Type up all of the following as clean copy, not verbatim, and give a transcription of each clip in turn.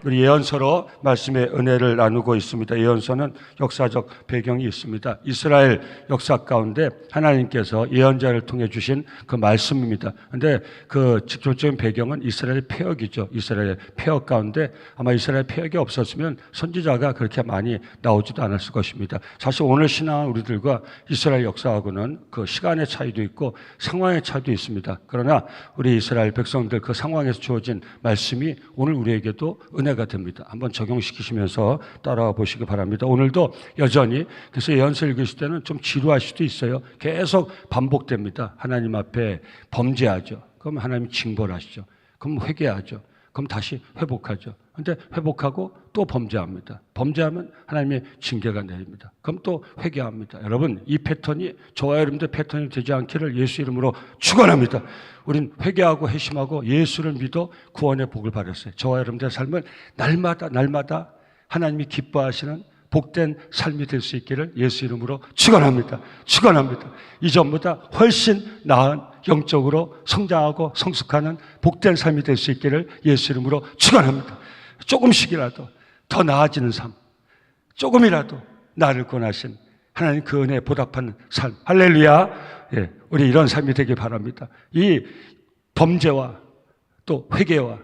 우리 예언서로 말씀의 은혜를 나누고 있습니다. 예언서는 역사적 배경이 있습니다. 이스라엘 역사 가운데 하나님께서 예언자를 통해 주신 그 말씀입니다. 그런데 그 직접적인 배경은 이스라엘의 폐역이죠. 이스라엘의 폐역 가운데 아마 이스라엘 폐역이 없었으면 선지자가 그렇게 많이 나오지도 않았을 것입니다. 사실 오늘 신앙 우리들과 이스라엘 역사하고는 그 시간의 차이도 있고 상황의 차이도 있습니다. 그러나 우리 이스라엘 백성들 그 상황에서 주어진 말씀이 오늘 우리에게도 은혜가 됩니다. 한번 적용시키시면서 따라와 보시기 바랍니다. 오늘도 여전히 그래서 예언서 읽으실 때는 좀 지루할 수도 있어요. 계속 반복됩니다. 하나님 앞에 범죄하죠. 그럼 하나님 징벌하시죠. 그럼 회개하죠. 그럼 다시 회복하죠. 그런데 회복하고 또 범죄합니다. 범죄하면 하나님의 징계가 내립니다. 그럼 또 회개합니다. 여러분, 이 패턴이 저와 여러분들 패턴이 되지 않기를 예수 이름으로 축원합니다. 우린 회개하고 회심하고 예수를 믿어 구원의 복을 받았어요. 저와 여러분들의 삶은 날마다 하나님이 기뻐하시는 복된 삶이 될 수 있기를 예수 이름으로 축원합니다. 축원합니다. 이전보다 훨씬 나은 영적으로 성장하고 성숙하는 복된 삶이 될 수 있기를 예수 이름으로 축원합니다. 조금씩이라도 더 나아지는 삶, 조금이라도 나를 권하신 하나님 그 은혜에 보답하는 삶, 할렐루야. 예, 우리 이런 삶이 되길 바랍니다. 이 범죄와 또 회개와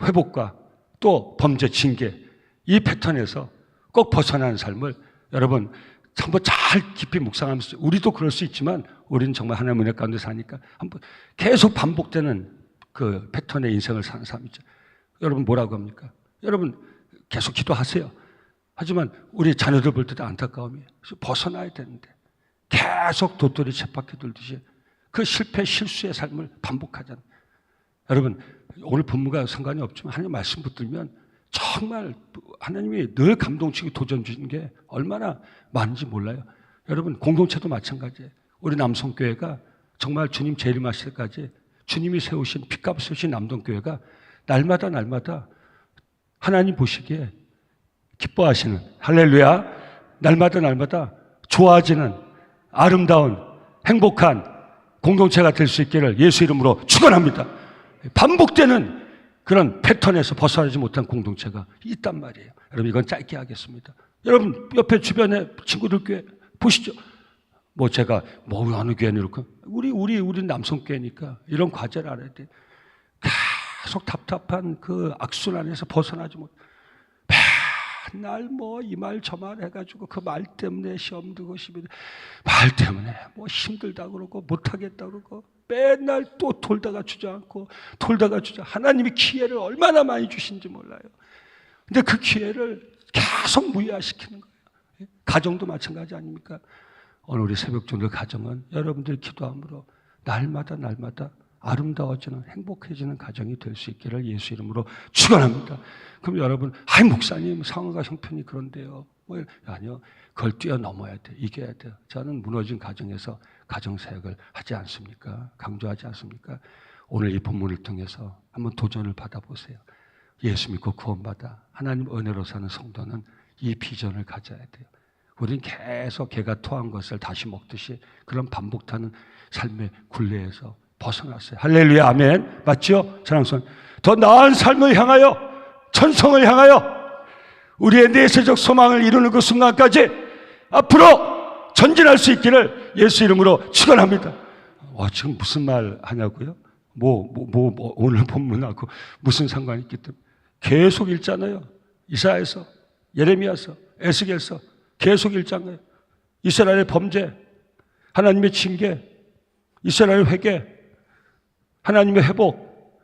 회복과 또 범죄 징계, 이 패턴에서 꼭 벗어나는 삶을 여러분 한번 잘 깊이 묵상하면서, 우리도 그럴 수 있지만 우리는 정말 하나님의 은혜 가운데 사니까 한번 계속 반복되는 그 패턴의 인생을 사는 삶이죠. 여러분 뭐라고 합니까? 여러분 계속 기도하세요. 하지만 우리 자녀들 볼 때도 안타까움이에요. 벗어나야 되는데 계속 도토리 쳇바퀴 돌듯이 그 실패 실수의 삶을 반복하잖아요. 여러분 오늘 본문과 상관이 없지만 하나님 말씀 붙들면 정말 하나님이 늘 감동치고 도전 주시는 게 얼마나 많은지 몰라요. 여러분 공동체도 마찬가지예요. 우리 남성교회가 정말 주님 재림하실 때까지 주님이 세우신 핏값 세우신 남동교회가 날마다 하나님 보시기에 기뻐하시는, 할렐루야, 날마다 좋아지는 아름다운 행복한 공동체가 될 수 있기를 예수 이름으로 축원합니다. 반복되는 그런 패턴에서 벗어나지 못한 공동체가 있단 말이에요. 여러분 이건 짧게 하겠습니다. 여러분 옆에 주변에 친구들 교회 보시죠. 뭐 제가 어느 교회는 이렇게 우리 남성교회니까 이런 과제를 알아야 돼. 계속 답답한 그 악순환에서 벗어나지 못. 맨날 이 말 저 말 해가지고 그 말 때문에 시험 들고 말 때문에 힘들다 그러고 못하겠다 그러고 맨날 또 돌다가 주저앉고 하나님이 기회를 얼마나 많이 주신지 몰라요. 근데 그 기회를 계속 무효화시키는 거예요. 가정도 마찬가지 아닙니까? 오늘 우리 새벽종들 가정은 여러분들 기도함으로 날마다 아름다워지는 행복해지는 가정이 될 수 있기를 예수 이름으로 축원합니다. 그럼 여러분, 목사님 상황과 형편이 그런데요. 아니요, 그걸 뛰어넘어야 돼, 이겨야 돼요. 저는 무너진 가정에서 가정사역을 하지 않습니까? 강조하지 않습니까? 오늘 이 본문을 통해서 한번 도전을 받아보세요. 예수 믿고 구원받아 하나님 은혜로 사는 성도는 이 비전을 가져야 돼요. 우리는 계속 개가 토한 것을 다시 먹듯이 그런 반복하는 삶의 굴레에서 벗어났어요. 할렐루야, 아멘. 맞죠? 사랑스러운 더 나은 삶을 향하여, 천성을 향하여 우리의 내세적 소망을 이루는 그 순간까지 앞으로 전진할 수 있기를 예수 이름으로 축원합니다. 지금 무슨 말 하냐고요? 오늘 본문하고 무슨 상관이 있기 때문에 계속 읽잖아요. 이사야서, 예레미야서, 에스겔서 계속 읽잖아요. 이스라엘의 범죄, 하나님의 징계, 이스라엘의 회개, 하나님의 회복,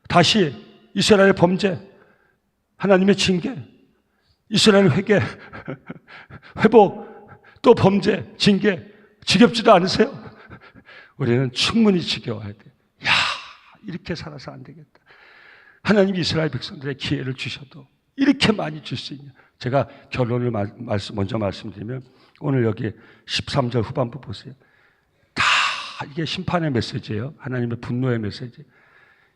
다시 이스라엘의 범죄, 하나님의 징계, 이스라엘의 회개, 회복, 또 범죄, 징계. 지겹지도 않으세요? 우리는 충분히 지겨워야 돼요. 이렇게 살아서 안 되겠다. 하나님이 이스라엘 백성들의 기회를 주셔도 이렇게 많이 줄 수 있냐. 제가 결론을 먼저 말씀드리면 오늘 여기 13절 후반부 보세요. 다 이게 심판의 메시지예요. 하나님의 분노의 메시지.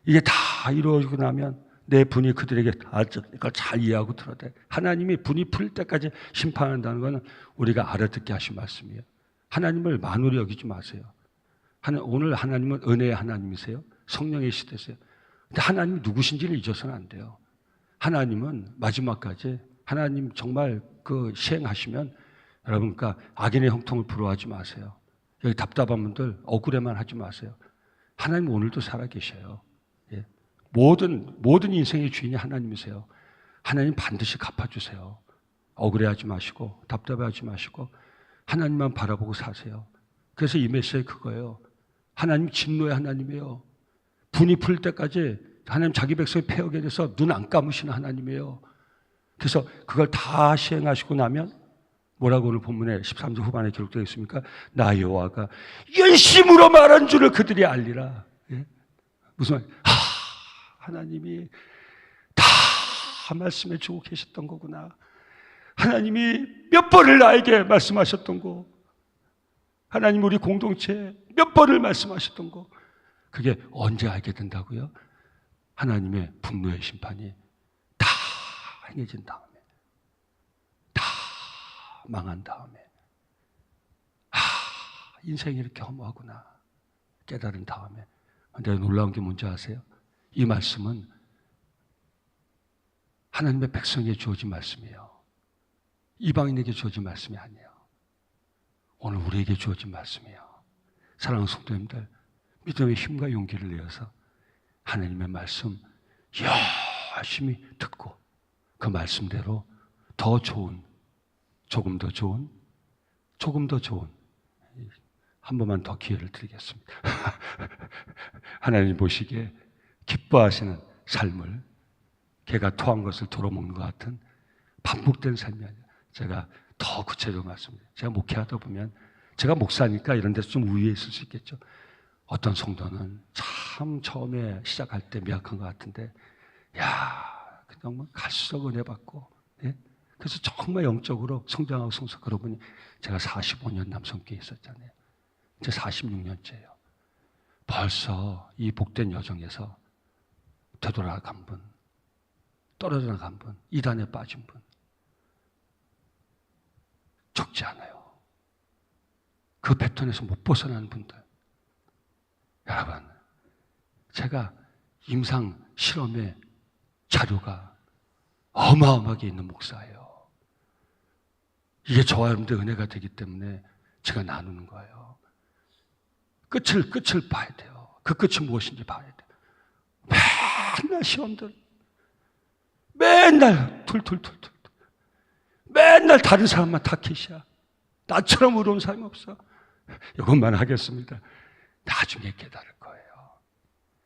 이게 다 이루어지고 나면 내 분이 그들에게 이걸 잘 이해하고 들어야 돼. 하나님이 분이 풀릴 때까지 심판한다는 것은 우리가 알아듣게 하신 말씀이에요. 하나님을 만으로 여기지 마세요. 오늘 하나님은 은혜의 하나님이세요. 성령의 시대세요. 근데 하나님이 누구신지를 잊어서는 안 돼요. 하나님은 마지막까지 하나님 정말 그 시행하시면 여러분, 그러니까 악인의 형통을 부러워하지 마세요. 여기 답답한 분들 억울해만 하지 마세요. 하나님 오늘도 살아계셔요. 예. 모든 인생의 주인이 하나님이세요. 하나님 반드시 갚아주세요. 억울해하지 마시고 답답해하지 마시고 하나님만 바라보고 사세요. 그래서 이 메시지 그거예요. 하나님 진노의 하나님이에요. 분이 풀 때까지 하나님 자기 백성의 폐역에 대해서 눈 안 감으시는 하나님이에요. 그래서 그걸 다 시행하시고 나면 뭐라고 오늘 본문에 13절 후반에 기록되어 있습니까? 나 여호와가 연심으로 말한 줄을 그들이 알리라. 예? 무슨 말? 하나님이 다 말씀해 주고 계셨던 거구나. 하나님이 몇 번을 나에게 말씀하셨던 거, 하나님 우리 공동체에 몇 번을 말씀하셨던 거, 그게 언제 알게 된다고요? 하나님의 분노의 심판이 다 행해진 다음에, 다 망한 다음에, 인생이 이렇게 허무하구나 깨달은 다음에. 근데 놀라운 게 뭔지 아세요? 이 말씀은 하나님의 백성에게 주어진 말씀이에요. 이방인에게 주어진 말씀이 아니에요. 오늘 우리에게 주어진 말씀이에요. 사랑하는 성도님들, 믿음의 힘과 용기를 내어서 하나님의 말씀 열심히 듣고 그 말씀대로 더 좋은, 조금 더 좋은 한 번만 더 기회를 드리겠습니다. 하나님 보시기에 기뻐하시는 삶을, 개가 토한 것을 도로먹는 것 같은 반복된 삶이 아니라, 제가 더 구체적으로 말씀드려요. 제가 목회하다 보면, 제가 목사니까 이런 데서 좀 우위에 있을 수 있겠죠. 어떤 성도는 참 처음에 시작할 때 미약한 것 같은데, 그냥 뭐 갈수록 은혜 받고, 예? 그래서 정말 영적으로 성장하고 그러고 보니 제가 45년 남성교회에 있었잖아요. 이제 46년째예요. 벌써 이 복된 여정에서 되돌아간 분, 떨어져 나간 분, 이단에 빠진 분 적지 않아요. 그 패턴에서 못 벗어나는 분들. 여러분, 제가 임상 실험의 자료가 어마어마하게 있는 목사예요. 이게 저와 여러분들 은혜가 되기 때문에 제가 나누는 거예요. 끝을 봐야 돼요. 그 끝이 무엇인지 봐야 돼요. 맨날 시험들, 맨날 툴툴툴툴, 맨날 다른 사람만 타켓이야. 나처럼 의로운 사람이 없어. 이것만 하겠습니다. 나중에 깨달을 거예요.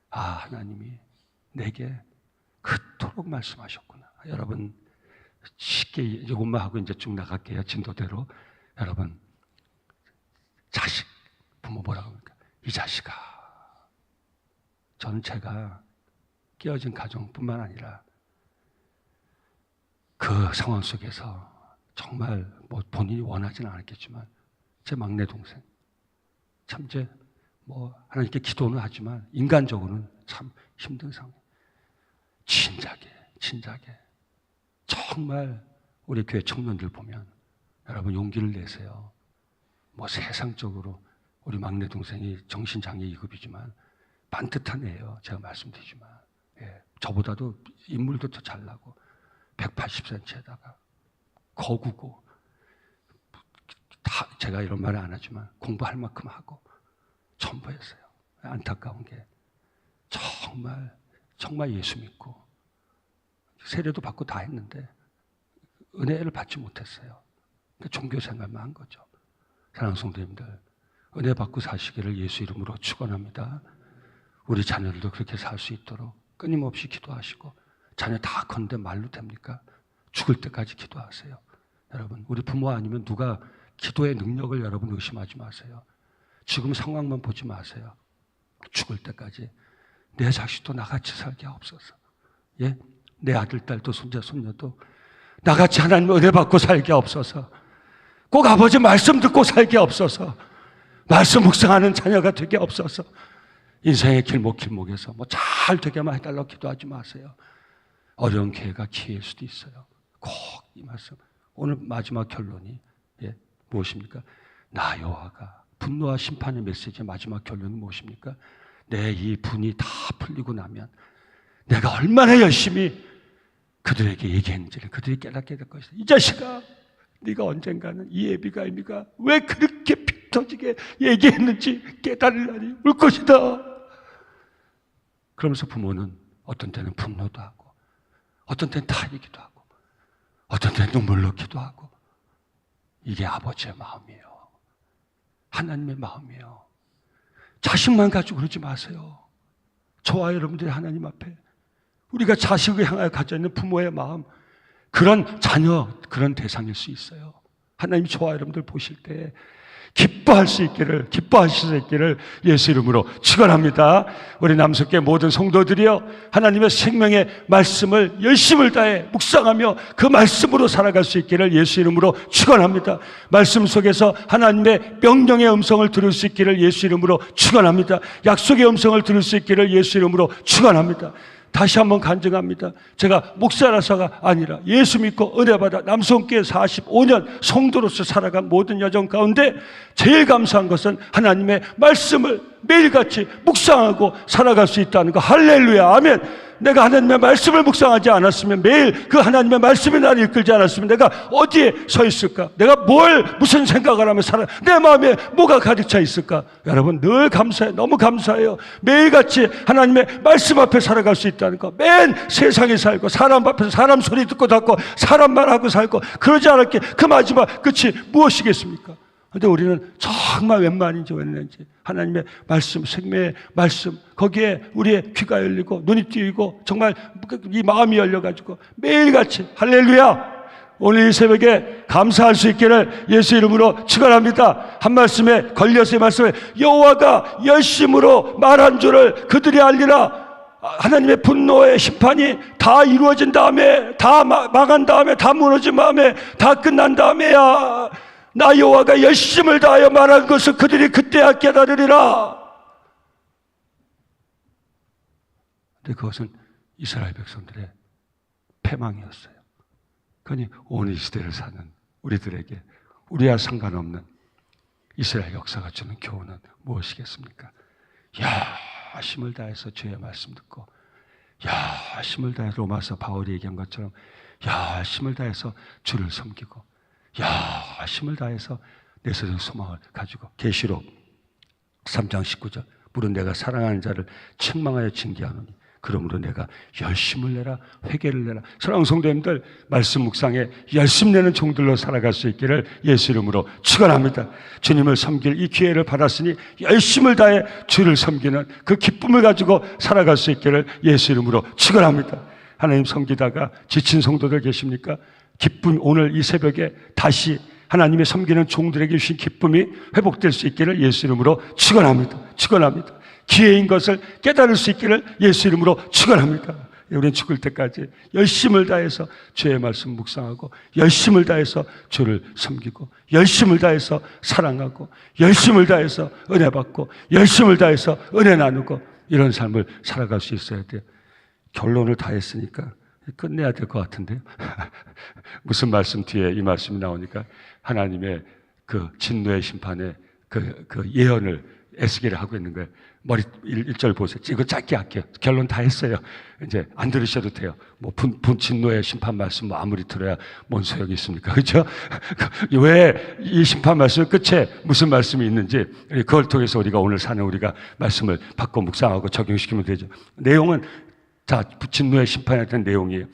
하나님이 내게 그토록 말씀하셨구나. 여러분, 쉽게 이것만 하고 이제 쭉 나갈게요. 진도대로. 여러분, 자식, 부모 뭐라고 합니까? 이 자식아. 저는 제가 깨어진 가정뿐만 아니라 그 상황 속에서 정말 뭐 본인이 원하지는 않았겠지만 제 막내 동생, 참 이제 뭐 하나님께 기도는 하지만 인간적으로는 참 힘든 상황. 진작에 정말 우리 교회 청년들 보면 여러분 용기를 내세요. 뭐 세상적으로 우리 막내 동생이 정신장애 2급이지만 반듯한 애예요. 제가 말씀드리지만, 저보다도 인물도 더 잘나고 180cm에다가 거구고, 다 제가 이런 말을 안 하지만 공부할 만큼 하고 전부였어요. 안타까운 게 정말 예수 믿고 세례도 받고 다 했는데 은혜를 받지 못했어요. 종교 생활만 한 거죠. 사랑하는 성도님들, 은혜 받고 사시기를 예수 이름으로 축원합니다. 우리 자녀들도 그렇게 살 수 있도록 끊임없이 기도하시고, 자녀 다 컸는데 말로 됩니까? 죽을 때까지 기도하세요. 여러분, 우리 부모 아니면 누가 기도의 능력을 여러분 의심하지 마세요. 지금 상황만 보지 마세요. 죽을 때까지 내 자식도 나같이 살게 하옵소서. 예? 내 아들, 딸도 손자, 손녀도 나같이 하나님 은혜 받고 살게 하옵소서. 꼭 아버지 말씀 듣고 살게 하옵소서. 말씀 묵상하는 자녀가 되게 없어서 인생의 길목에서 뭐 잘 되게만 해달라고 기도하지 마세요. 어려운 기회가 기회일 수도 있어요. 꼭 이 말씀. 오늘 마지막 결론이 무엇입니까? 나 여호와가 분노와 심판의 메시지의 마지막 결론은 무엇입니까? 내 이 분이 다 풀리고 나면 내가 얼마나 열심히 그들에게 얘기했는지를 그들이 깨닫게 될 것이다. 이 자식아, 네가 언젠가는 이 에비가일이가 왜 그렇게 피 터지게 얘기했는지 깨달을 날이 올 것이다. 그러면서 부모는 어떤 때는 분노도 하고, 어떤 때는 타이기도 하고, 어떤 때는 눈물 넣기도 하고. 이게 아버지의 마음이에요. 하나님의 마음이에요. 자식만 가지고 그러지 마세요. 저와 여러분들이 하나님 앞에 우리가 자식을 향하여 가져 있는 부모의 마음, 그런 자녀, 그런 대상일 수 있어요. 하나님 저와 여러분들 보실 때 기뻐할 수 있기를, 기뻐하실 수 있기를 예수 이름으로 축원합니다. 우리 남석계 모든 성도들이여, 하나님의 생명의 말씀을 열심을 다해 묵상하며 그 말씀으로 살아갈 수 있기를 예수 이름으로 축원합니다. 말씀 속에서 하나님의 명령의 음성을 들을 수 있기를 예수 이름으로 축원합니다. 약속의 음성을 들을 수 있기를 예수 이름으로 축원합니다. 다시 한번 간증합니다. 제가 목사라서가 아니라 예수 믿고 은혜받아 남성교회 45년 성도로서 살아간 모든 여정 가운데 제일 감사한 것은 하나님의 말씀을 매일같이 묵상하고 살아갈 수 있다는 거. 할렐루야, 아멘. 내가 하나님의 말씀을 묵상하지 않았으면, 매일 그 하나님의 말씀이 나를 이끌지 않았으면 내가 어디에 서 있을까? 내가 무슨 생각을 하며 내 마음에 뭐가 가득 차 있을까? 여러분 늘 감사해요. 너무 감사해요. 매일같이 하나님의 말씀 앞에 살아갈 수 있다는 거. 맨 세상에 살고 사람 앞에서 사람 소리 듣고 닫고 사람 말하고 살고 그러지 않았기에 그 마지막 끝이 무엇이겠습니까? 그런데 우리는 정말 웬만인지 웬만인지 하나님의 말씀, 생명의 말씀, 거기에 우리의 귀가 열리고 눈이 뜨이고 정말 이 마음이 열려가지고 매일같이 할렐루야, 오늘 이 새벽에 감사할 수 있기를 예수 이름으로 축원합니다. 한 말씀에 걸려서 이 말씀에 여호와가 열심으로 말한 줄을 그들이 알리라. 하나님의 분노의 심판이 다 이루어진 다음에, 다 망한 다음에, 다 무너진 다음에, 다 끝난 다음에야 나 여호와가 열심을 다하여 말한 것을 그들이 그때야 깨달으리라. 근데 그것은 이스라엘 백성들의 패망이었어요. 그러니 오늘 이 시대를 사는 우리들에게 우리와 상관없는 이스라엘 역사가 주는 교훈은 무엇이겠습니까? 힘을 다해서 주의 말씀 듣고, 힘을 다해 로마서 바울이 얘기한 것처럼 힘을 다해서 주를 섬기고, 힘을 다해서 내 세상 소망을 가지고. 계시록 3장 19절, 물은 내가 사랑하는 자를 책망하여 징계하노니 그러므로 내가 열심을 내라, 회개를 내라. 사랑하는 성도님들, 말씀 묵상에 열심 내는 종들로 살아갈 수 있기를 예수 이름으로 축원합니다. 주님을 섬길 이 기회를 받았으니 열심을 다해 주를 섬기는 그 기쁨을 가지고 살아갈 수 있기를 예수 이름으로 축원합니다. 하나님 섬기다가 지친 성도들 계십니까? 기쁨, 오늘 이 새벽에 다시 하나님의 섬기는 종들에게 주신 기쁨이 회복될 수 있기를 예수 이름으로 축원합니다. 축원합니다. 기회인 것을 깨달을 수 있기를 예수 이름으로 축원합니다. 우리는 죽을 때까지 열심을 다해서 주의 말씀 묵상하고, 열심을 다해서 주를 섬기고, 열심을 다해서 사랑하고, 열심을 다해서 은혜 받고, 열심을 다해서 은혜 나누고, 이런 삶을 살아갈 수 있어야 돼요. 결론을 다 했으니까 끝내야 될 것 같은데요. 무슨 말씀 뒤에 이 말씀이 나오니까 하나님의 그 진노의 심판의 그 예언을 에스겔이 하고 있는 거예요. 머리 1절 보세요. 이거 짧게 할게요. 결론 다 했어요. 이제 안 들으셔도 돼요. 뭐 진노의 심판 말씀 뭐 아무리 들어야 뭔 소용이 있습니까? 그렇죠? 왜 이 심판 말씀 끝에 무슨 말씀이 있는지 그걸 통해서 우리가 오늘 사는 우리가 말씀을 받고 묵상하고 적용시키면 되죠. 내용은 진노의 심판에 대한 내용이에요.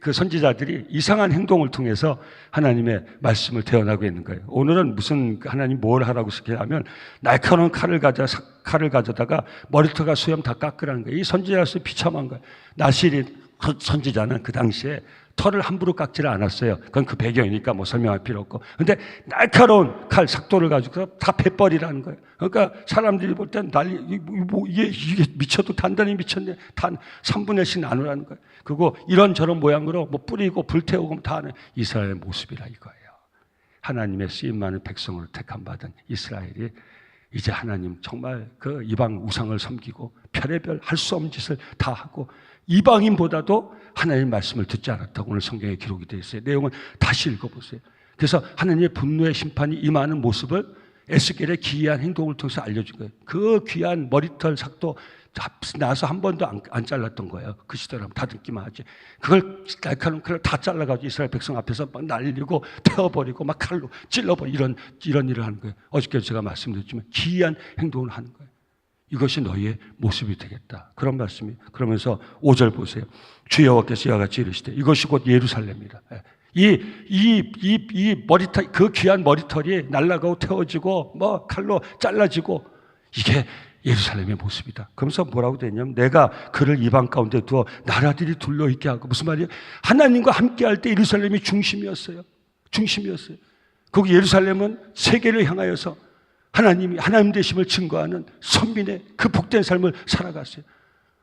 그 선지자들이 이상한 행동을 통해서 하나님의 말씀을 대언하고 있는 거예요. 오늘은 무슨 하나님 뭘 하라고 시키냐면 날카로운 칼을 가져다가 머리털과 수염 다 깎으라는 거예요. 이 선지자로서 비참한 거예요. 나실이 선지자는 그 당시에 털을 함부로 깎지를 않았어요. 그건 그 배경이니까 뭐 설명할 필요 없고. 근데 날카로운 칼, 삭도를 가지고 다 패버리라는 거예요. 그러니까 사람들이 볼 땐 이게 미쳐도 단단히 미쳤네. 단 3분의 1씩 나누라는 거예요. 그리고 이런저런 모양으로 뭐 뿌리고 불태우고 다 하는 이스라엘의 모습이라 이거예요. 하나님의 쓰임 많은 백성으로 택함 받은 이스라엘이 이제 하나님 정말 그 이방 우상을 섬기고 별의별 할 수 없는 짓을 다 하고 이방인보다도 하나님의 말씀을 듣지 않았다고 오늘 성경에 기록이 되어 있어요. 내용은 다시 읽어보세요. 그래서 하나님의 분노의 심판이 임하는 모습을 에스겔의 기이한 행동을 통해서 알려준 거예요. 그 귀한 머리털 삭도 나서 한 번도 안 잘랐던 거예요. 그 시대라면 다듬기만 하지. 그걸 날카로운 칼로 다 잘라가지고 이스라엘 백성 앞에서 막 날리고 태워버리고 막 칼로 찔러버리고 이런 일을 하는 거예요. 어저께 제가 말씀드렸지만 기이한 행동을 하는 거예요. 이것이 너희의 모습이 되겠다. 그런 말씀이. 그러면서 5절 보세요. 주 여호와께서 이와 같이 이르시되 이것이 곧 예루살렘이다. 이 머리털, 그 귀한 머리털이 날아가고 태워지고 뭐 칼로 잘라지고 이게 예루살렘의 모습이다. 그러면서 뭐라고 되냐면 내가 그를 이방 가운데 두어 나라들이 둘러있게 하고, 무슨 말이에요? 하나님과 함께 할 때 예루살렘이 중심이었어요. 거기 예루살렘은 세계를 향하여서 하나님 되심을 증거하는 선민의 그 복된 삶을 살아갔어요.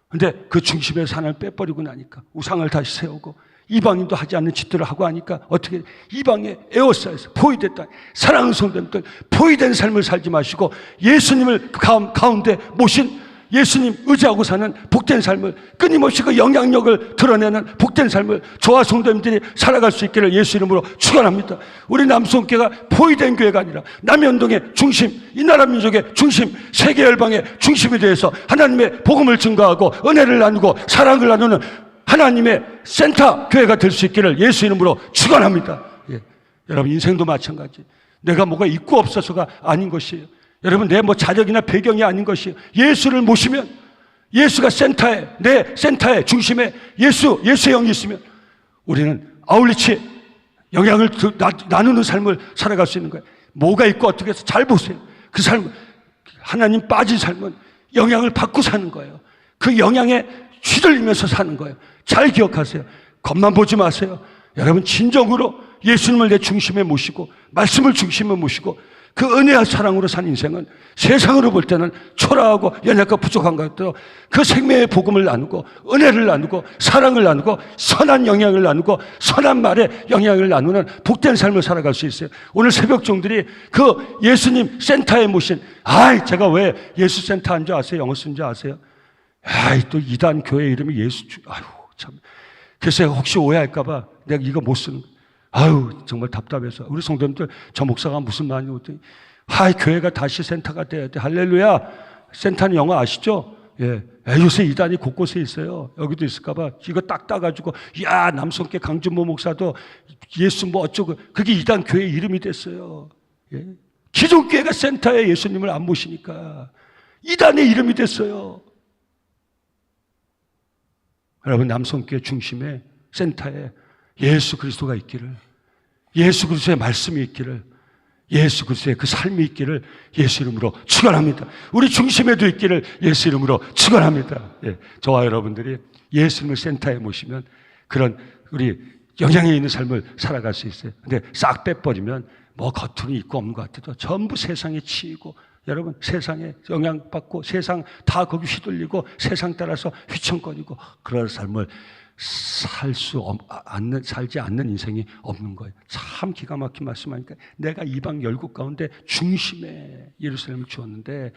근데 그 중심에서 하나님을 빼버리고 나니까 우상을 다시 세우고 이방인도 하지 않는 짓들을 하고 하니까 어떻게 이방에 에워싸여서 포위됐다. 사랑하는 성도님들, 포위된 삶을 살지 마시고 예수님을 가운데 모신 예수님 의지하고 사는 복된 삶을, 끊임없이 그 영향력을 드러내는 복된 삶을 저와 성도님들이 살아갈 수 있기를 예수 이름으로 축원합니다. 우리 남성교회가 포위된 교회가 아니라 남현동의 중심, 이 나라 민족의 중심, 세계 열방의 중심이 되어서 하나님의 복음을 증거하고 은혜를 나누고 사랑을 나누는 하나님의 센터 교회가 될 수 있기를 예수 이름으로 축원합니다. 여러분 인생도 마찬가지. 내가 뭐가 있고 없어서가 아닌 것이에요. 여러분 내 뭐 자력이나 배경이 아닌 것이에요. 예수를 모시면, 예수가 센터에, 내 센터에 중심에 예수의 영이 있으면 우리는 아울리치 영향을 나누는 삶을 살아갈 수 있는 거예요. 뭐가 있고 어떻게 해서 잘 보세요. 그 삶, 하나님 빠진 삶은 영향을 받고 사는 거예요. 그 영향에 휘둘리면서 사는 거예요. 잘 기억하세요. 겉만 보지 마세요. 여러분 진정으로 예수님을 내 중심에 모시고 말씀을 중심에 모시고 그 은혜와 사랑으로 산 인생은 세상으로 볼 때는 초라하고 연약하고 부족한 것도 그 생명의 복음을 나누고 은혜를 나누고 사랑을 나누고 선한 영향을 나누고 선한 말에 영향을 나누는 복된 삶을 살아갈 수 있어요. 오늘 새벽종들이 그 예수님 센터에 모신, 제가 왜 예수 센터 한 줄 아세요? 영어 쓴 줄 아세요? 또 이단 교회 이름이 참. 그래서 혹시 오해할까봐 내가 이거 못 쓰는 거예요. 정말 답답해서. 우리 성도님들, 저 목사가 무슨 말이냐고 했더니, 교회가 다시 센터가 돼야 돼. 할렐루야. 센터는 영어 아시죠? 요새 이단이 곳곳에 있어요. 여기도 있을까봐. 이거 딱 따가지고, 남성계 강준모 목사도 예수 뭐 어쩌고, 그게 이단 교회 이름이 됐어요. 기존 교회가 센터에 예수님을 안 모시니까, 이단의 이름이 됐어요. 여러분, 남성교회 중심에, 센터에 예수 그리스도가 있기를, 예수 그리스도의 말씀이 있기를, 예수 그리스도의 그 삶이 있기를 예수 이름으로 축원합니다. 우리 중심에도 있기를 예수 이름으로 축원합니다. 저와 여러분들이 예수님을 센터에 모시면 그런 우리 영향이 있는 삶을 살아갈 수 있어요. 근데 싹 빼버리면 뭐 겉으로 있고 없는 것 같아도 전부 세상에 치이고, 여러분 세상에 영향받고 세상 다 거기 휘둘리고 세상 따라서 휘청거리고 그런 삶을 살지 않는 인생이 없는 거예요. 참 기가 막힌 말씀하니까 내가 이방 열국 가운데 중심에 예루살렘을 주었는데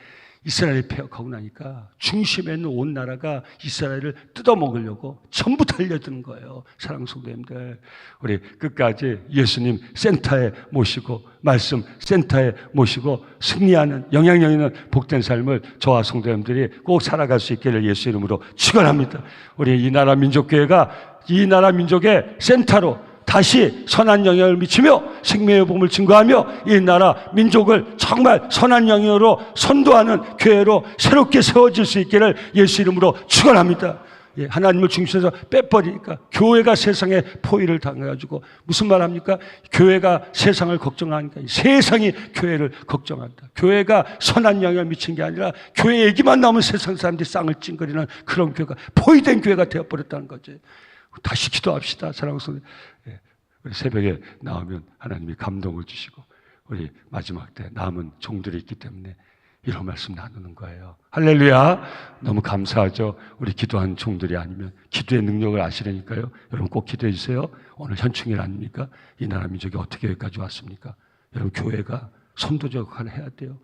이스라엘이 폐역하고 나니까 중심에 있는 온 나라가 이스라엘을 뜯어먹으려고 전부 달려드는 거예요. 사랑하는 성도님들, 우리 끝까지 예수님 센터에 모시고 말씀 센터에 모시고 승리하는 영향력 있는 복된 삶을 저와 성도님들이 꼭 살아갈 수 있기를 예수 이름으로 축원합니다. 우리 이 나라 민족교회가 이 나라 민족의 센터로 다시 선한 영향을 미치며 생명의 복음을 증거하며 이 나라 민족을 정말 선한 영향으로 선도하는 교회로 새롭게 세워질 수 있기를 예수 이름으로 축원합니다. 하나님을 중심에서 빼버리니까 교회가 세상에 포위를 당해가지고 무슨 말 합니까? 교회가 세상을 걱정하니까 세상이 교회를 걱정한다. 교회가 선한 영향을 미친 게 아니라 교회 얘기만 나오면 세상 사람들이 쌍을 찡거리는 그런 교회가 포위된 교회가 되어버렸다는 거죠. 다시 기도합시다. 사랑하는 성도, 우리 새벽에 나오면 하나님이 감동을 주시고 우리 마지막 때 남은 종들이 있기 때문에 이런 말씀 나누는 거예요. 할렐루야. 너무 감사하죠. 우리 기도한 종들이 아니면 기도의 능력을 아시려니까요. 여러분 꼭 기도해 주세요. 오늘 현충일 아닙니까? 이 나라 민족이 어떻게 여기까지 왔습니까? 여러분 교회가 선도적 역할을 해야 돼요.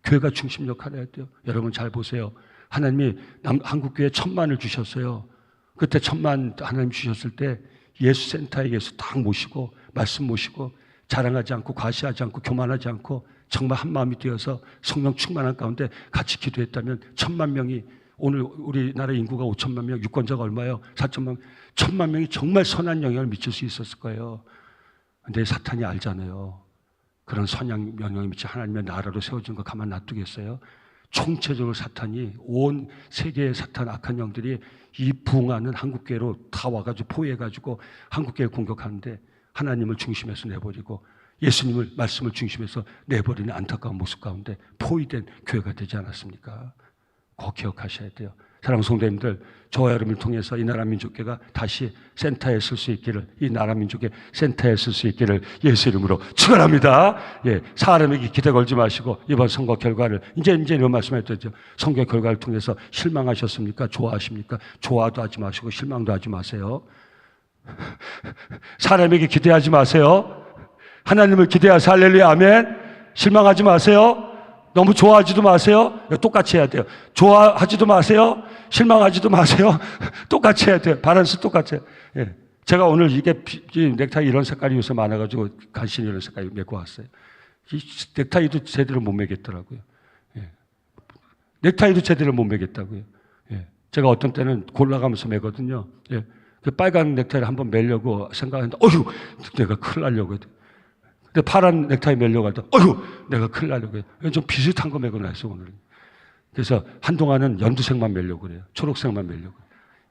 교회가 중심 역할을 해야 돼요. 여러분 잘 보세요. 하나님이 한국교회에 1,000만을 주셨어요. 그때 1,000만 하나님 주셨을 때 예수 센터에 예수 딱 모시고 말씀 모시고 자랑하지 않고 과시하지 않고 교만하지 않고 정말 한 마음이 되어서 성령 충만한 가운데 같이 기도했다면 1,000만 명이, 오늘 우리나라 인구가 5천만 명, 유권자가 얼마예요? 4천만 명, 1,000만 명이 정말 선한 영향을 미칠 수 있었을 거예요. 근데 사탄이 알잖아요. 그런 선한 영향을 미치 하나님의 나라로 세워진 거 가만 놔두겠어요? 총체적으로 사탄이, 온 세계의 사탄 악한 영들이 이 부흥하는 한국교회로 다 와가지고 포위해가지고 한국교회 공격하는데 하나님을 중심에서 내버리고 예수님을 말씀을 중심에서 내버리는 안타까운 모습 가운데 포위된 교회가 되지 않았습니까? 꼭 기억하셔야 돼요. 사랑하는 성도님들, 저와 여러분을 통해서 이 나라 민족교회가 다시 센터에 설 수 있기를, 이 나라 민족의 센터에 설 수 있기를 예수 이름으로 축원합니다. 예, 사람에게 기대 걸지 마시고 이번 선거 결과를 이제 이런 말씀했죠. 선거 결과를 통해서 실망하셨습니까? 좋아하십니까? 좋아도 하지 마시고 실망도 하지 마세요. 사람에게 기대하지 마세요. 하나님을 기대하세요. 할렐루야, 아멘. 실망하지 마세요. 너무 좋아하지도 마세요. 똑같이 해야 돼요. 좋아하지도 마세요. 실망하지도 마세요. 똑같이 해야 돼요. 밸런스 똑같이 해요. 예. 제가 오늘 이게 넥타이 이런 색깔이 요새 많아가지고 간신히 이런 색깔 메고 왔어요. 이 넥타이도 제대로 못 매겠더라고요. 예. 넥타이도 제대로 못 매겠다고요. 예. 제가 어떤 때는 골라가면서 매거든요. 예. 그 빨간 넥타이를 한번 매려고 생각하는데, 어휴, 내가 큰일 나려고 해요. 근데 파란 넥타이 매려고 할 때, 어휴, 내가 큰일 나려고 해요. 좀 비슷한 거 매고 나서 오늘. 그래서 한동안은 연두색만 매려고 그래요. 초록색만 매려고.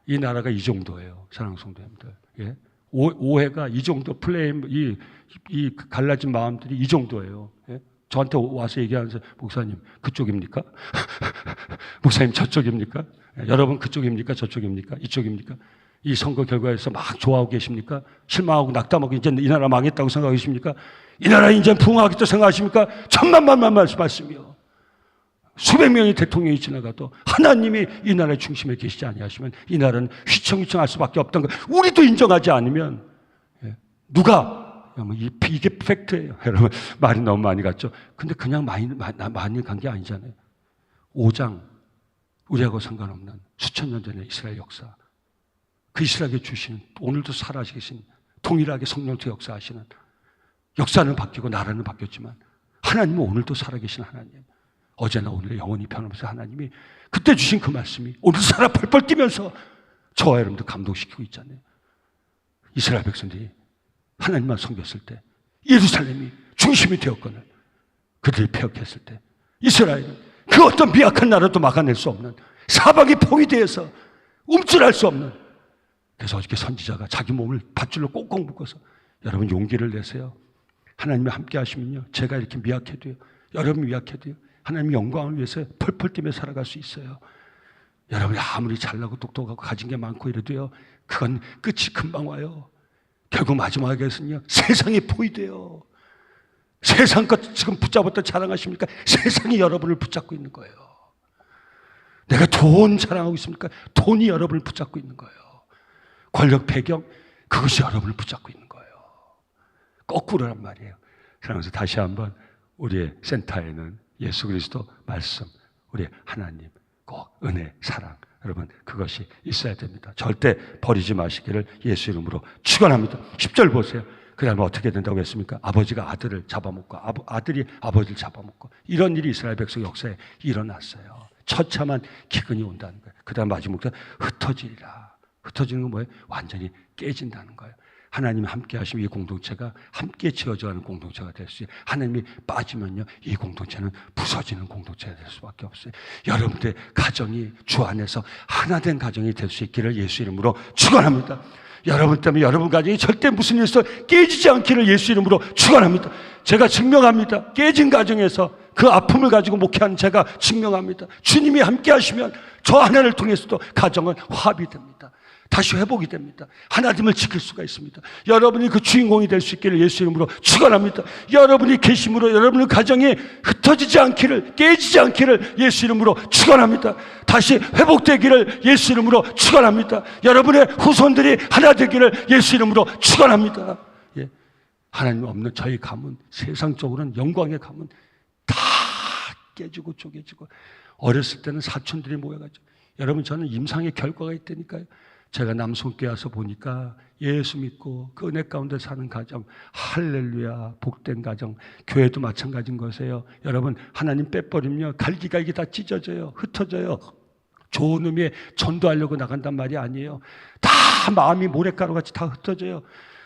이 나라가 이 정도예요. 사랑하는 성도님들. 예? 오해가 이 정도, 플레임, 이 갈라진 마음들이 이 정도예요. 예? 저한테 와서 얘기하면서, 목사님, 그쪽입니까? 목사님, 저쪽입니까? 예? 여러분, 그쪽입니까? 저쪽입니까? 이쪽입니까? 이 선거 결과에서 막 좋아하고 계십니까? 실망하고 낙담하고 이제 이 나라 망했다고 생각하고 계십니까? 이 나라 이제 부흥하겠다 생각하십니까? 천만만만 말씀이요. 수백 명의 대통령이 지나가도 하나님이 이 나라의 중심에 계시지 아니하시면 이 나라는 휘청휘청할 수밖에 없다는 거 우리도 인정하지 않으면 누가 이게 팩트예요. 여러분 말이 너무 많이 갔죠. 근데 그냥 많이 간 게 아니잖아요. 5장 우리하고 상관없는 수천 년 전의 이스라엘 역사, 그 이스라엘에 주신 오늘도 살아계신 동일하게 성령도 역사하시는, 역사는 바뀌고 나라는 바뀌었지만 하나님은 오늘도 살아계신 하나님, 어제나 오늘 영원히 변함없는 하나님이 그때 주신 그 말씀이 오늘 살아 펄펄 뛰면서 저와 여러분들 감동시키고 있잖아요. 이스라엘 백성들이 하나님만 섬겼을 때 예루살렘이 중심이 되었거늘 그들이 폐역했을 때 이스라엘은 그 어떤 미약한 나라도 막아낼 수 없는 사방이 포위되어서 움찔할 수 없는, 그래서 어저께 선지자가 자기 몸을 밧줄로 꽁꽁 묶어서 여러분 용기를 내세요. 하나님이 함께 하시면요, 제가 이렇게 미약해도요, 여러분이 미약해도요, 하나님의 영광을 위해서 펄펄 뛰며 살아갈 수 있어요. 여러분이 아무리 잘나고 똑똑하고 가진 게 많고 이래도요, 그건 끝이 금방 와요. 결국 마지막에서는요, 세상이 포위돼요. 세상 것 지금 붙잡았다 자랑하십니까? 세상이 여러분을 붙잡고 있는 거예요. 내가 돈 자랑하고 있습니까? 돈이 여러분을 붙잡고 있는 거예요. 권력 배경, 그것이 여러분을 붙잡고 있는 거예요. 거꾸로란 말이에요. 그러면서 다시 한번 우리의 센터에는 예수 그리스도 말씀, 우리의 하나님, 꼭 은혜, 사랑, 여러분 그것이 있어야 됩니다. 절대 버리지 마시기를 예수 이름으로 축원합니다. 10절 보세요. 그 다음에 어떻게 된다고 했습니까? 아버지가 아들을 잡아먹고 아들이 아버지를 잡아먹고, 이런 일이 이스라엘 백성 역사에 일어났어요. 처참한 기근이 온다는 거예요. 그 다음 마지막으로 흩어지리라. 흩어지는 건 뭐예요? 완전히 깨진다는 거예요. 하나님이 함께 하시면 이 공동체가 함께 지어져가는 공동체가 될 수 있어요. 하나님이 빠지면요, 이 공동체는 부서지는 공동체가 될 수밖에 없어요. 여러분들의 가정이 주 안에서 하나된 가정이 될 수 있기를 예수 이름으로 축원합니다. 여러분 때문에 여러분 가정이 절대 무슨 일에서 깨지지 않기를 예수 이름으로 축원합니다. 제가 증명합니다. 깨진 가정에서 그 아픔을 가지고 목회하는 제가 증명합니다. 주님이 함께 하시면 저 하나를 통해서도 가정은 화합이 됩니다. 다시 회복이 됩니다. 하나님을 지킬 수가 있습니다. 여러분이 그 주인공이 될 수 있기를 예수 이름으로 축원합니다. 여러분이 계심으로 여러분의 가정이 흩어지지 않기를, 깨지지 않기를 예수 이름으로 축원합니다. 다시 회복되기를 예수 이름으로 축원합니다. 여러분의 후손들이 하나 되기를 예수 이름으로 축원합니다. 예. 하나님 없는 저희 가문, 세상적으로는 영광의 가문 다 깨지고 쪼개지고, 어렸을 때는 사촌들이 모여가지고, 여러분 저는 임상의 결과가 있다니까요. 제가 남송교회 와서 보니까 예수 믿고 그 은혜 가운데 사는 가정, 할렐루야, 복된 가정, 교회도 마찬가지인 것이에요. 여러분, 하나님 빼버리면 갈기갈기 다 찢어져요. 흩어져요. 좋은 의미에 전도하려고 나간단 말이 아니에요. 다 마음이 모래가루같이 다 흩어져요.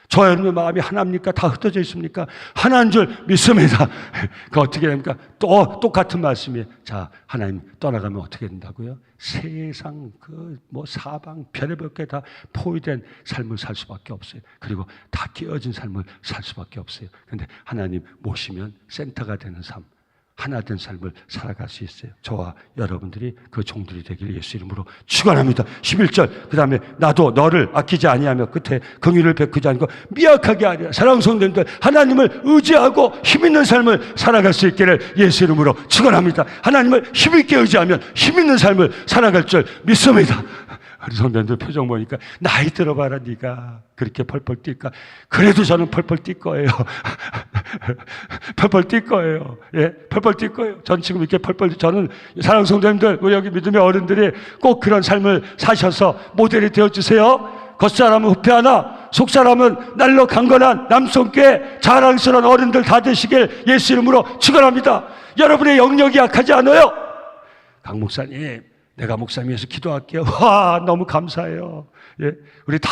저 여러분의 마음이 하나입니까? 다 흩어져 있습니까? 하나인 줄 믿습니다. 그 어떻게 됩니까? 또 똑같은 말씀이에요. 자, 하나님 떠나가면 어떻게 된다고요? 세상 사방 별의별 게 다 포위된 삶을 살 수밖에 없어요. 그리고 다 깨어진 삶을 살 수밖에 없어요. 그런데 하나님 모시면 센터가 되는 삶, 하나 된 삶을 살아갈 수 있어요. 저와 여러분들이 그 종들이 되기를 예수 이름으로 축원합니다. 11절 그 다음에 나도 너를 아끼지 아니하며 끝에 긍휼을 베푸지 않고 미약하게 하리라. 사랑하는 성도님들, 하나님을 의지하고 힘있는 삶을 살아갈 수 있기를 예수 이름으로 축원합니다. 하나님을 힘있게 의지하면 힘있는 삶을 살아갈 줄 믿습니다. 우리 성도님들 표정 보니까 나이 들어봐라 네가 그렇게 펄펄 뛸까? 그래도 저는 펄펄 뛸 거예요. 펄펄 뛸 거예요. 예, 펄펄 뛸 거예요. 전 지금 이렇게 저는 사랑하는 성도님들, 우리 여기 믿음의 어른들이 꼭 그런 삶을 사셔서 모델이 되어주세요. 겉사람은 후패하나 속사람은 날로 강건한 남성교회 자랑스러운 어른들 다 되시길 예수 이름으로 축원합니다. 여러분의 영역이 약하지 않아요. 강 목사님, 내가 목사님에서 기도할게요. 와, 너무 감사해요. 예, 우리 다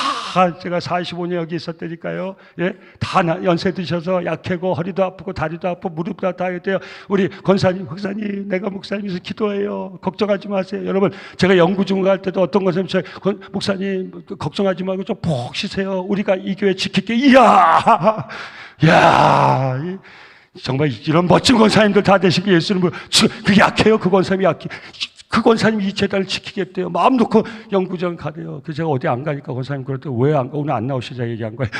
제가 45년 여기 있었다니까요. 예, 다 연세 드셔서 약해고 허리도 아프고 다리도 아프고 무릎도 다 해야 돼요. 우리 권사님, 목사님, 내가 목사님에서 기도해요. 걱정하지 마세요. 여러분, 제가 연구 중을 갈 때도 어떤 것을 목사님 걱정하지 말고 좀 푹 쉬세요. 우리가 이 교회 지킬게. 이야, 정말 이런 멋진 권사님들 다 되시길 예수님을 그 약해요. 그 권사님이 약해. 그 권사님이 이 재단을 지키겠대요. 마음 놓고 연구전 가대요. 그래서 제가 어디 안 가니까 권사님 그랬더니 오늘 안 나오시자 얘기한 거예요.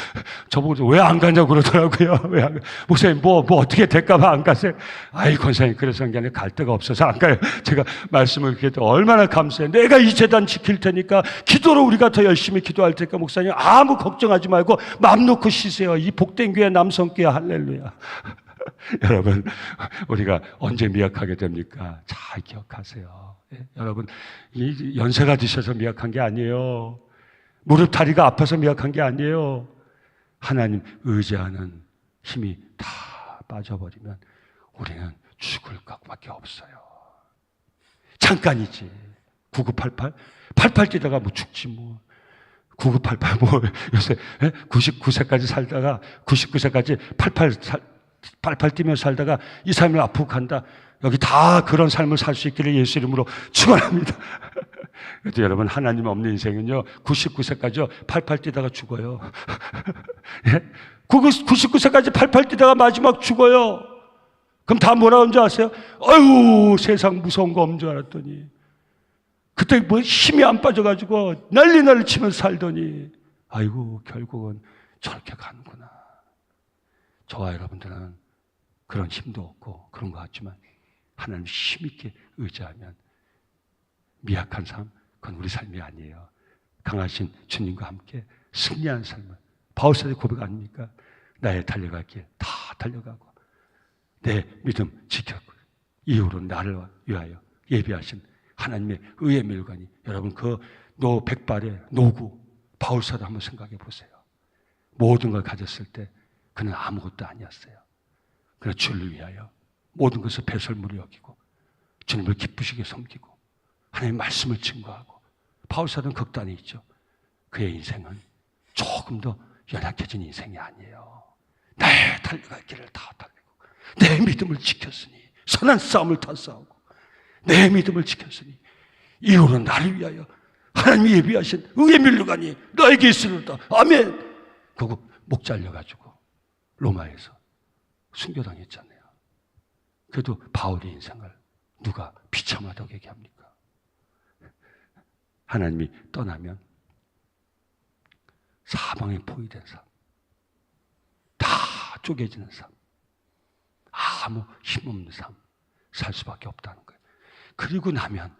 저보고 왜 안 가냐고 그러더라고요. 왜 안 가? 목사님 뭐 어떻게 될까봐 안 가세요? 아이 권사님 그래서 한 게 아니라 갈 데가 없어서 안 가요. 제가 말씀을 그렇게 했더니 얼마나 감사해요. 내가 이 재단 지킬 테니까 기도로 우리가 더 열심히 기도할 테니까 목사님 아무 걱정하지 말고 마음 놓고 쉬세요. 이 복된 교회 남성교회 할렐루야. 여러분, 우리가 언제 미약하게 됩니까? 잘 기억하세요. 예, 여러분, 이 연세가 드셔서 미약한 게 아니에요. 무릎 다리가 아파서 미약한 게 아니에요. 하나님 의지하는 힘이 다 빠져버리면 우리는 죽을 것밖에 없어요. 잠깐이지. 9988? 88 뛰다가 뭐 죽지 뭐. 9988 뭐 요새 99세까지 살다가 99세까지 88 뛰며 살다가 이 삶을 아프고 간다. 여기 다 그런 삶을 살 수 있기를 예수 이름으로 축원합니다. 그래도 여러분, 하나님 없는 인생은요 99세까지 88 뛰다가 죽어요. 예? 99세까지 88 뛰다가 마지막 죽어요. 그럼 다 뭐라 하는 줄 아세요? 아유, 세상 무서운 거 없는 줄 알았더니 그때 뭐 힘이 안 빠져가지고 난리 치면서 살더니 아이고 결국은 저렇게 가는구나. 저와 여러분들은 그런 힘도 없고 그런 것 같지만 하나님 힘있게 의지하면 미약한 삶, 그건 우리 삶이 아니에요. 강하신 주님과 함께 승리한 삶을, 바울사의 고백 아닙니까? 나의 달려갈 길 다 달려가고 내 믿음 지켰고 이후로 나를 위하여 예비하신 하나님의 의의 밀관이, 여러분 그 백발의 노구 바울사도 한번 생각해 보세요. 모든 걸 가졌을 때 그는 아무것도 아니었어요. 그러나 주를 위하여 모든 것을 배설물로 여기고 주님을 기쁘시게 섬기고 하나님의 말씀을 증거하고, 바울사는 극단에 있죠. 그의 인생은 조금 더 연약해진 인생이 아니에요. 나의 달려갈 길을 다 달리고 내 믿음을 지켰으니 선한 싸움을 다 싸우고 내 믿음을 지켰으니 이후로 나를 위하여 하나님이 예비하신 의의 밀류관이 너에게 있으리로다. 아멘. 그거 목 잘려가지고 로마에서 순교당했잖아요. 그래도 바울의 인생을 누가 비참하다고 얘기합니까? 하나님이 떠나면 사방에 포위된 삶, 다 쪼개지는 삶, 아무 힘없는 삶 살 수밖에 없다는 거예요. 그리고 나면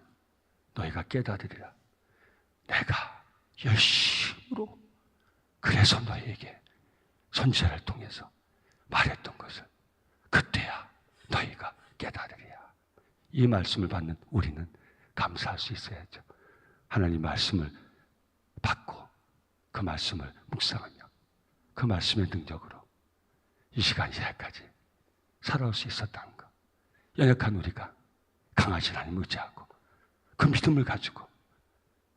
너희가 깨달으리라. 내가 열심으로 그래서 너희에게 선지자를 통해서 말했던 것을 그때야 너희가 깨달으리라. 이 말씀을 받는 우리는 감사할 수 있어야죠. 하나님 말씀을 받고 그 말씀을 묵상하며 그 말씀의 능력으로 이 시간 이하까지 살아올 수 있었다는 것. 연약한 우리가 강하신 하나님 의지하고 그 믿음을 가지고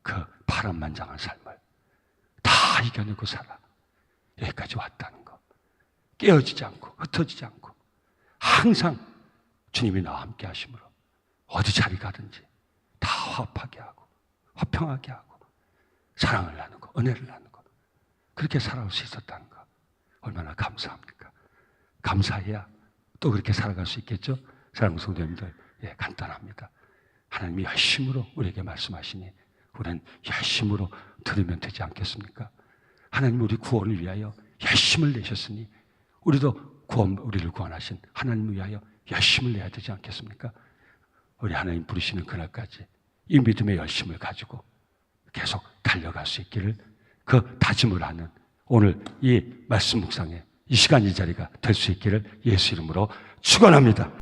그 파란만장한 삶을 다 이겨내고 살아 여기까지 왔다는 것. 깨어지지 않고 흩어지지 않고 항상 주님이 나와 함께 하심으로 어디 자리 가든지 다 화합하게 하고 화평하게 하고 사랑을 나누고 은혜를 나누고 그렇게 살아올 수 있었다는 것. 얼마나 감사합니까? 감사해야 또 그렇게 살아갈 수 있겠죠? 사랑하는 성도님들, 예, 간단합니다. 하나님이 열심으로 우리에게 말씀하시니 우리는 열심으로 들으면 되지 않겠습니까? 하나님 우리 구원을 위하여 열심을 내셨으니 우리도 우리를 구원하신 하나님을 위하여 열심을 내야 되지 않겠습니까? 우리 하나님 부르시는 그날까지 이 믿음의 열심을 가지고 계속 달려갈 수 있기를 그 다짐을 하는 오늘 이 말씀 묵상에 이 시간 이 자리가 될 수 있기를 예수 이름으로 축원합니다.